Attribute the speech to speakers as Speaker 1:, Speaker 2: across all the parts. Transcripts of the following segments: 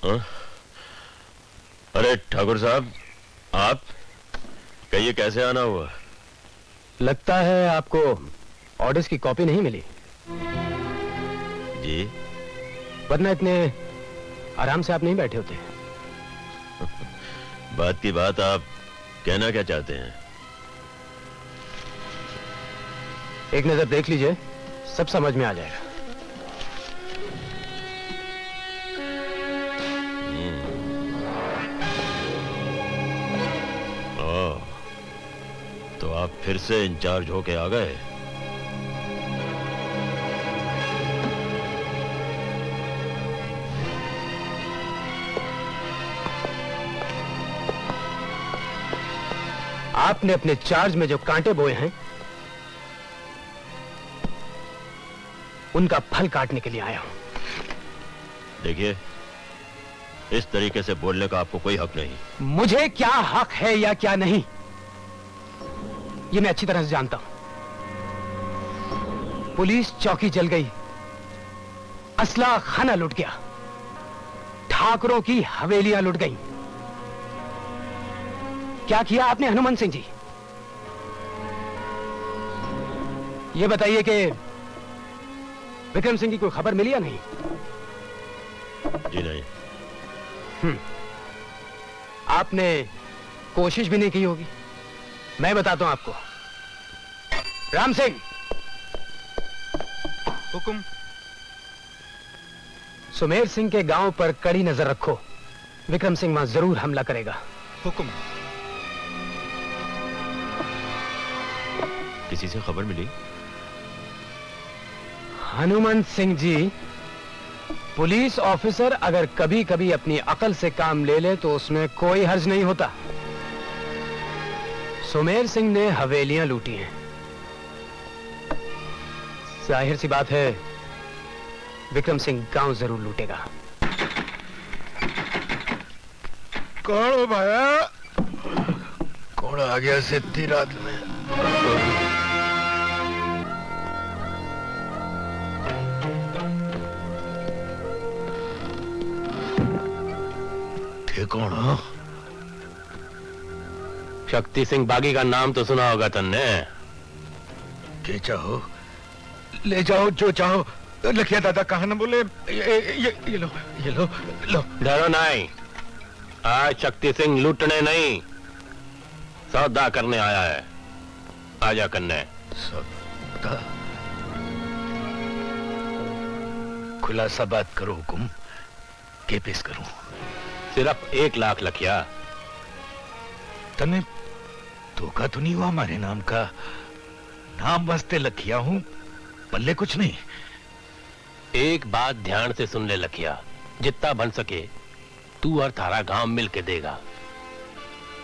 Speaker 1: हाँ? अरे ठाकुर साहब, आप कहिए कैसे आना हुआ?
Speaker 2: लगता है आपको ऑर्डर्स की कॉपी नहीं मिली
Speaker 1: जी,
Speaker 2: वरना इतने आराम से आप नहीं बैठे होते।
Speaker 1: बात की बात, आप कहना क्या चाहते हैं?
Speaker 2: एक नजर देख लीजिए, सब समझ में आ जाएगा।
Speaker 1: ओह, तो आप फिर से इंचार्ज होके आ गए?
Speaker 2: आपने अपने चार्ज में जो कांटे बोए हैं उनका फल काटने के लिए आया हूं।
Speaker 1: देखिए, इस तरीके से बोलने का आपको कोई हक नहीं।
Speaker 2: मुझे क्या हक है या क्या नहीं, ये मैं अच्छी तरह से जानता हूं। पुलिस चौकी जल गई, असला खाना लुट गया, ठाकरों की हवेलियां लुट गईं। क्या किया आपने हनुमान सिंह जी? ये बताइए कि विक्रम सिंह की कोई खबर मिली या नहीं?
Speaker 1: जी नहीं।
Speaker 2: आपने कोशिश भी नहीं की होगी। मैं बताता हूं आपको। राम सिंह,
Speaker 3: हुक्म।
Speaker 2: सुमेर सिंह के गांव पर कड़ी नजर रखो, विक्रम सिंह वहां जरूर हमला करेगा।
Speaker 3: हुक्म।
Speaker 1: किसी से खबर मिली?
Speaker 2: हनुमान सिंह जी, पुलिस ऑफिसर अगर कभी कभी अपनी अकल से काम ले ले तो उसमें कोई हर्ज नहीं होता। सुमेर सिंह ने हवेलियां लूटी हैं, जाहिर सी बात है विक्रम सिंह गांव जरूर लूटेगा।
Speaker 4: कौन हो भाया? कौन आ गया इतनी रात में? कौन हो?
Speaker 1: शक्ति सिंह बागी का नाम तो सुना होगा तुमने।
Speaker 4: क्या चाहो ले जाओ, जो चाहो। लखिया दादा कहा ना बोले। ये लो, ये लो, लो।
Speaker 1: डरो नहीं, आज शक्ति सिंह लूटने नहीं सौदा करने आया है। आजा करने।
Speaker 4: सौदा? खुलासा बात करो हुकुम, के पेश करूं?
Speaker 1: सिर्फ 1 लाख लखिया।
Speaker 4: तने धोखा तो नहीं हुआ हमारे नाम का? नाम वास्ते लखिया हूं, पल्ले कुछ नहीं।
Speaker 1: एक बात ध्यान से सुन ले लखिया, जितना बन सके तू और थारा गांव मिल के देगा।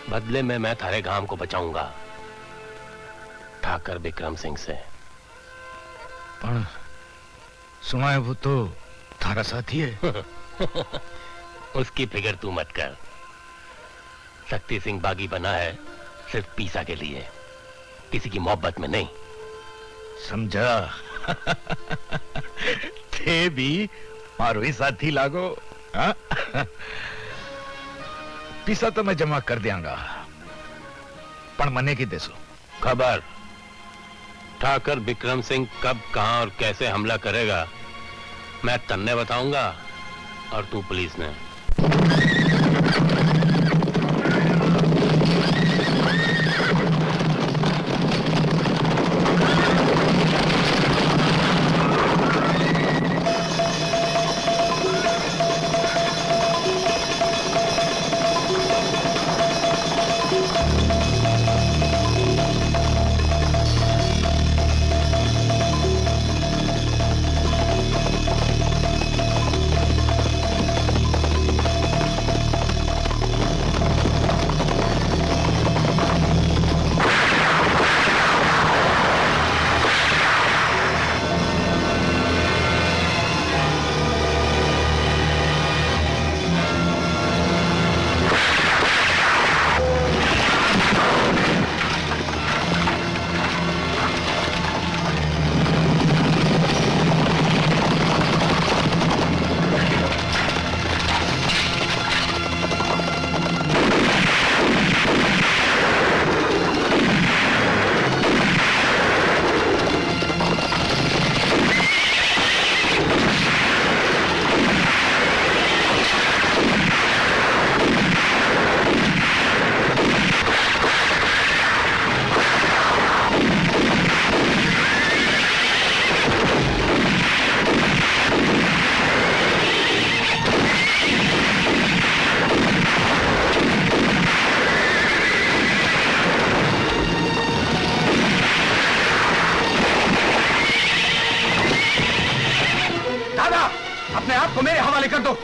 Speaker 1: बदले में मैं थारे गांव को बचाऊंगा ठाकर विक्रम सिंह से।
Speaker 4: पर सुना है वो तो थारा साथी है।
Speaker 1: उसकी फिक्र तू मत कर। शक्ति सिंह बागी बना है सिर्फ पीसा के लिए, किसी की मोहब्बत में नहीं।
Speaker 4: समझा। थे भी मारो ही साथी लागो। हाँ? पीसा तो मैं जमा कर दियांगा, पर मने की देसो
Speaker 1: खबर ठाकर विक्रम सिंह कब, कहां और कैसे हमला करेगा मैं तन्ने बताऊंगा और तू पुलिस ने।
Speaker 2: दादा, अपने आप को मेरे हवाले कर दो।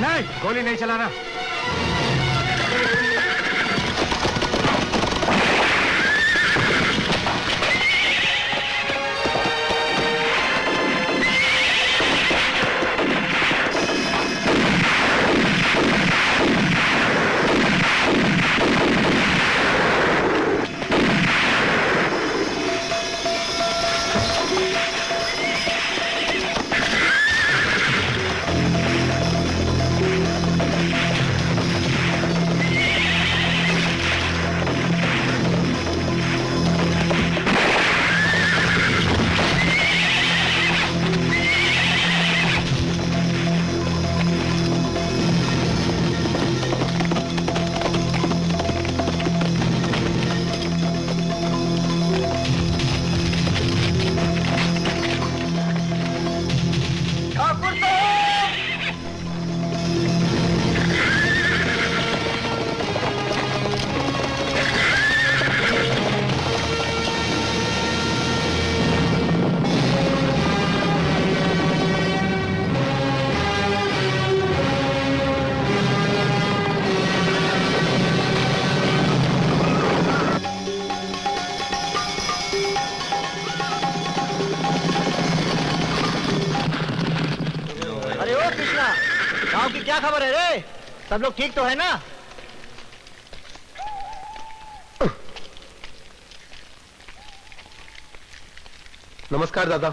Speaker 2: नहीं, गोली नहीं चलाना।
Speaker 3: गांव की क्या खबर है रे? सब लोग ठीक तो है ना?
Speaker 5: नमस्कार दादा।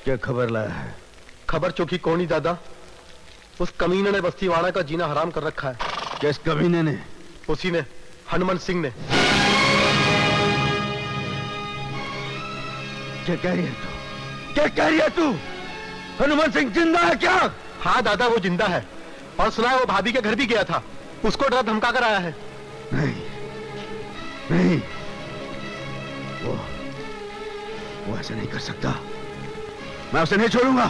Speaker 2: क्या खबर लाया है?
Speaker 5: खबर चौकी कौन ही दादा, उस कमीने ने बस्तीवाड़ा का जीना हराम कर रखा है।
Speaker 2: किस कमीने ने?
Speaker 5: उसी ने, हनुमंत सिंह ने।
Speaker 2: क्या कह रही है तू? क्या कह रही है तू? हनुमंत सिंह जिंदा है क्या?
Speaker 5: हाँ दादा, वो जिंदा है और सुना है वो भाभी के घर भी गया था, उसको डरा धमका कर आया है।
Speaker 2: नहीं नहीं, वो ऐसा नहीं कर सकता। मैं उसे नहीं छोड़ूंगा।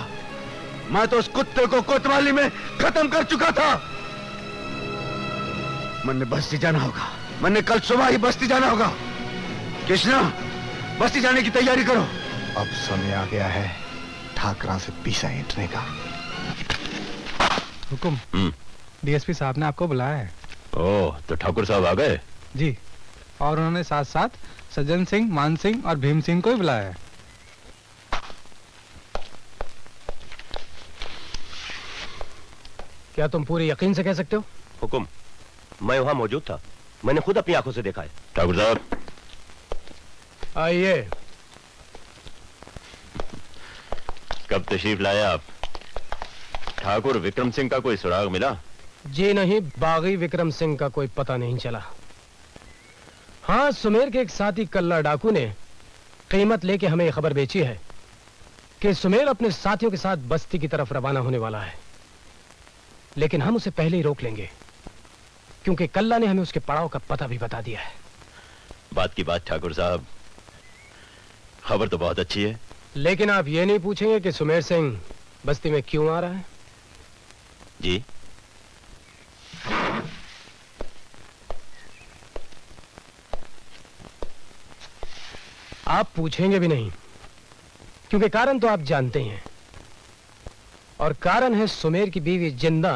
Speaker 2: मैं तो उस कुत्ते को कोतवाली में खत्म कर चुका था। मन ने बस्ती जाना होगा। मन ने कल सुबह ही बस्ती जाना होगा। कृष्णा, बस्ती जाने की तैयारी करो।
Speaker 6: अब समय आ गया है ठाकरा से पीछा ऐंठने का।
Speaker 7: हुकुम, डीएसपी साहब ने आपको बुलाया है।
Speaker 1: ओह, तो ठाकुर साहब आ गए?
Speaker 7: जी, और उन्होंने साथ साथ सज्जन सिंह, मान सिंह और भीम सिंह को भी बुलाया है।
Speaker 2: क्या तुम पूरे यकीन से कह सकते हो?
Speaker 1: हुकुम, मैं वहां मौजूद था, मैंने खुद अपनी आंखों से देखा है। ठाकुर साहब
Speaker 2: आइए।
Speaker 1: कब तशरीफ लाए आप? ठाकुर विक्रम सिंह का कोई सुराग मिला?
Speaker 2: जी नहीं, बागी विक्रम सिंह का कोई पता नहीं चला। हाँ, सुमेर के एक साथी कल्ला डाकू ने कीमत लेके हमें ये खबर बेची है कि सुमेर अपने साथियों के साथ बस्ती की तरफ रवाना होने वाला है। लेकिन हम उसे पहले ही रोक लेंगे, क्योंकि कल्ला ने हमें उसके पड़ाव का पता भी बता दिया है।
Speaker 1: बात की बात ठाकुर साहब, खबर तो बहुत अच्छी है।
Speaker 2: लेकिन आप ये नहीं पूछेंगे कि सुमेर सिंह बस्ती में क्यों आ रहा है?
Speaker 1: जी,
Speaker 2: आप पूछेंगे भी नहीं, क्योंकि कारण तो आप जानते हैं। और कारण है सुमेर की बीवी जिंदा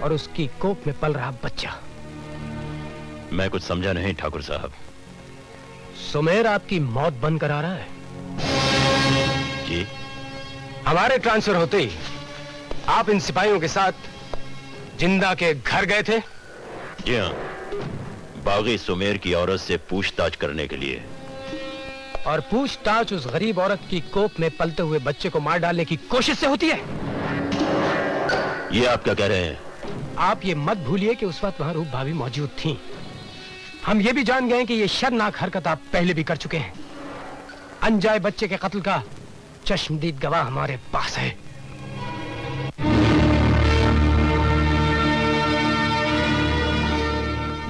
Speaker 2: और उसकी कोख में पल रहा बच्चा।
Speaker 1: मैं कुछ समझा नहीं ठाकुर साहब।
Speaker 2: सुमेर आपकी मौत बनकर आ रहा है।
Speaker 1: जी,
Speaker 2: हमारे ट्रांसफर होते ही आप इन सिपाहियों के साथ जिंदा के घर गए थे।
Speaker 1: जी हाँ, बागी सुमेर की औरत से पूछताछ करने के लिए।
Speaker 2: और पूछताछ उस गरीब औरत की कोख में पलते हुए बच्चे को मार डालने की कोशिश से होती है।
Speaker 1: ये आप क्या कह रहे हैं?
Speaker 2: आप ये मत भूलिए कि उस वक्त वहां रूप भाभी मौजूद थी। हम ये भी जान गए कि ये शर्मनाक हरकत आप पहले भी कर चुके हैं। अनजाए बच्चे के कत्ल का चश्मदीद गवाह हमारे पास है।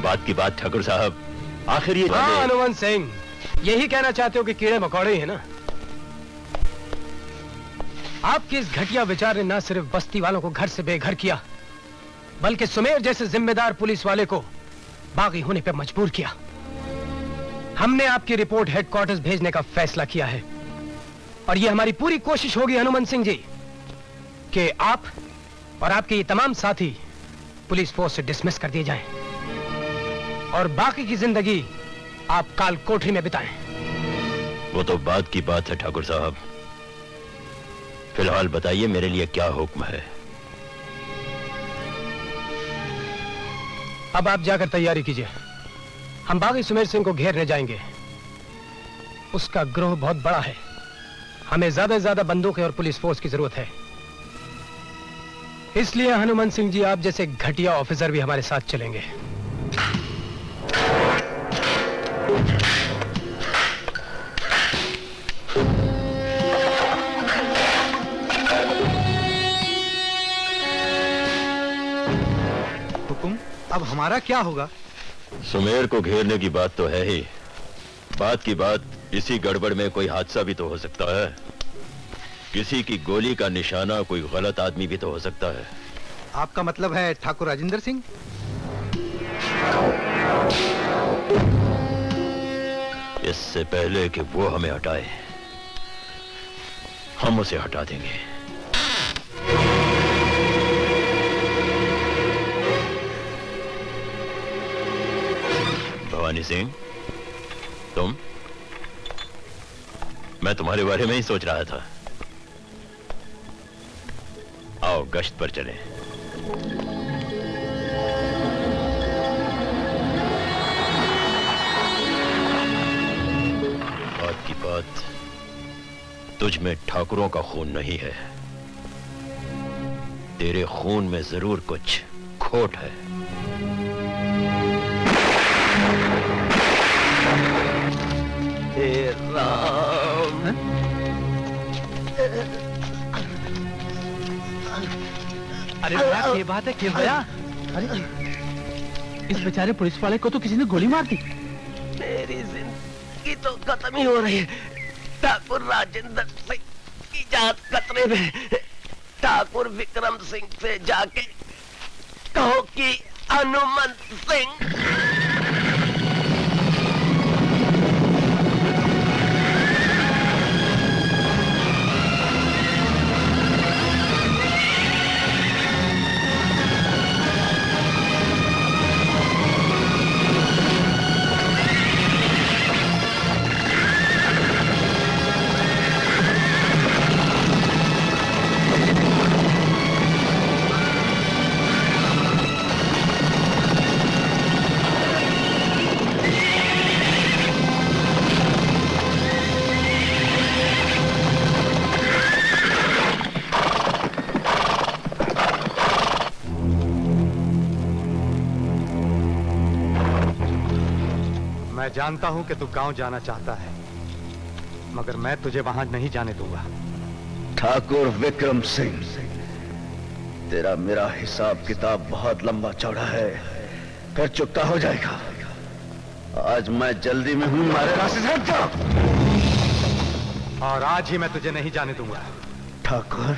Speaker 1: बात की बात ठाकुर साहब, आखिर ये
Speaker 2: हाँ हनुमंत सिंह, यही कहना चाहते हो कि कीड़े मकोड़े हैं ना? आपके इस घटिया विचार ने न सिर्फ बस्ती वालों को घर से बेघर किया, बल्कि सुमेर जैसे जिम्मेदार पुलिस वाले को बागी होने पर मजबूर किया। हमने आपकी रिपोर्ट हेडक्वार्टर्स भेजने का फैसला किया है और ये हमारी पूरी कोशिश होगी हनुमान सिंह जी कि आप और आपके ये तमाम साथी पुलिस फोर्स से डिसमिस कर दिए जाएं और बाकी की जिंदगी आप काल कोठरी में बिताएं।
Speaker 1: वो तो बात की बात है ठाकुर साहब। फिलहाल बताइए मेरे लिए क्या हुक्म है।
Speaker 2: अब आप जाकर तैयारी कीजिए, हम बागी सुमेर सिंह को घेरने जाएंगे। उसका ग्रोह बहुत बड़ा है, हमें ज्यादा से ज्यादा बंदूकें और पुलिस फोर्स की जरूरत है। इसलिए हनुमान सिंह जी, आप जैसे घटिया ऑफिसर भी हमारे साथ चलेंगे।
Speaker 6: हुकुम, अब हमारा क्या होगा?
Speaker 1: सुमेर को घेरने की बात तो है ही, बात की बात इसी गड़बड़ में कोई हादसा भी तो हो सकता है। किसी की गोली का निशाना कोई गलत आदमी भी तो हो सकता है।
Speaker 6: आपका मतलब है ठाकुर राजेंद्र सिंह?
Speaker 1: इससे पहले कि वो हमें हटाए, हम उसे हटा देंगे। भवानी सिंह, तुम? मैं तुम्हारे बारे में ही सोच रहा था। आओ गश्त पर चलें। बात की बात, तुझ में ठाकुरों का खून नहीं है, तेरे खून में जरूर कुछ खोट है। हे राम।
Speaker 3: अरे भैया, ये बात है क्यों भैया?
Speaker 7: अरे इस बेचारे पुलिस वाले को तो किसी ने गोली मार दी।
Speaker 1: मेरी जिंदगी तो खत्म ही हो रही है। ठाकुर राजेंद्र सिंह की जान खतरे में। ठाकुर विक्रम सिंह से जाके कहो कि हनुमान सिंह।
Speaker 6: मैं जानता हूं कि तू गांव जाना चाहता है, मगर मैं तुझे वहां नहीं जाने दूंगा।
Speaker 8: ठाकुर विक्रम सिंह, तेरा मेरा हिसाब किताब बहुत लंबा चौड़ा है, फिर चुकता हो जाएगा। आज मैं जल्दी में हूं, मारे रास्ते से हट जा।
Speaker 6: और आज ही मैं तुझे नहीं जाने दूंगा।
Speaker 8: ठाकुर,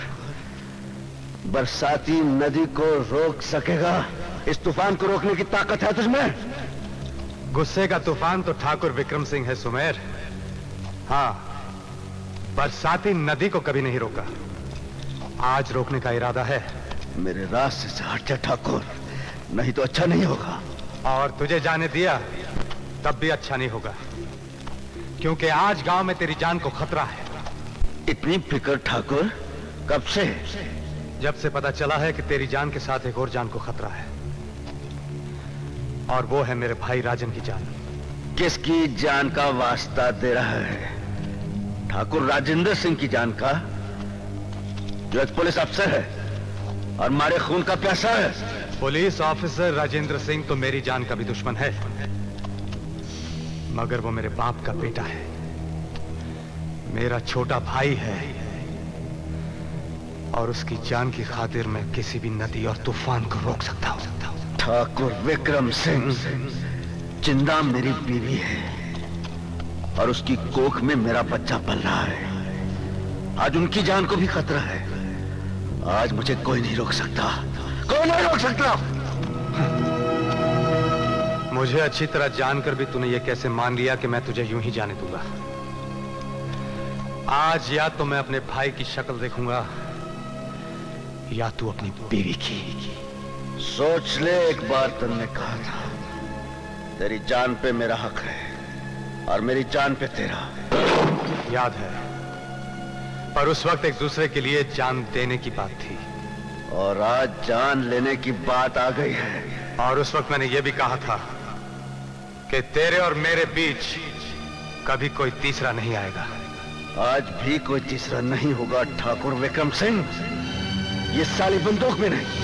Speaker 8: बरसाती नदी को रोक सकेगा? इस तूफान को रोकने की ताकत है तुझमें?
Speaker 6: गुस्से का तूफान तो ठाकुर विक्रम सिंह है सुमेर। हाँ, बरसाती नदी को कभी नहीं रोका, आज रोकने का इरादा है।
Speaker 8: मेरे रास्ते से हट जा ठाकुर, नहीं तो अच्छा नहीं होगा।
Speaker 6: और तुझे जाने दिया तब भी अच्छा नहीं होगा, क्योंकि आज गांव में तेरी जान को खतरा है।
Speaker 8: इतनी फिक्र ठाकुर, कब से?
Speaker 6: जब से पता चला है कि तेरी जान के साथ एक और जान को खतरा है, और वो है मेरे भाई राजन की जान।
Speaker 8: किसकी जान का वास्ता दे रहा है? ठाकुर राजेंद्र सिंह की जान का, जो एक पुलिस अफसर है और मारे खून का प्यासा है।
Speaker 6: पुलिस ऑफिसर राजेंद्र सिंह तो मेरी जान का भी दुश्मन है, मगर वो मेरे बाप का बेटा है, मेरा छोटा भाई है, और उसकी जान की खातिर मैं किसी भी नदी और तूफान को रोक सकता हूं।
Speaker 8: ठाकुर विक्रम सिंह, जिंदा मेरी बीवी है और उसकी कोख में मेरा बच्चा पल रहा है। आज उनकी जान को भी खतरा है। आज मुझे कोई नहीं रोक सकता, कोई नहीं रोक सकता।
Speaker 6: मुझे अच्छी तरह जानकर भी तूने ये कैसे मान लिया कि मैं तुझे यूं ही जाने दूंगा? आज या तो मैं अपने भाई की शक्ल देखूंगा या तू अपनी बीवी की।
Speaker 8: सोच ले, एक बार तुमने कहा था तेरी जान पे मेरा हक है और मेरी जान पे तेरा।
Speaker 6: याद है, पर उस वक्त एक दूसरे के लिए जान देने की बात थी
Speaker 8: और आज जान लेने की बात आ गई है।
Speaker 6: और उस वक्त मैंने यह भी कहा था कि तेरे और मेरे बीच कभी कोई तीसरा नहीं आएगा।
Speaker 8: आज भी कोई तीसरा नहीं होगा ठाकुर विक्रम सिंह, ये साली बंदूक में नहीं।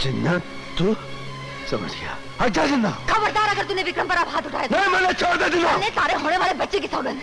Speaker 8: जिन्ना, तू समझ गया। हट जा जिन्ना।
Speaker 9: खबरदार अगर तूने विक्रम पर अब हाथ उठाया तो
Speaker 8: नहीं, मैंने छोड़ दे जिन्ना।
Speaker 9: सारे होने वाले बच्चे की सौगंध।